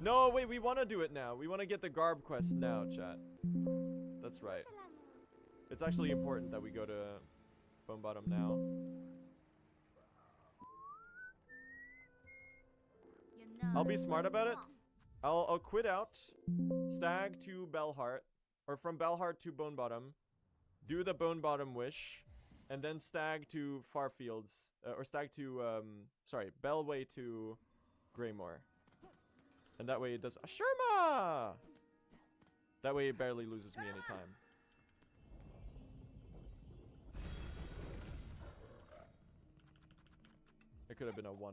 No, wait, we want to do it now. We want to get the Garb quest now, chat. That's right. It's actually important that we go to Bone Bottom now. I'll be smart about it. I'll quit out, stag to Bellheart, or from Bellheart to Bone Bottom, do the Bone Bottom wish, and then stag to Farfields, or stag to, sorry, Bellway to Greymore. And that way it does, Sherma! That way it barely loses me any time. It could have been a 1.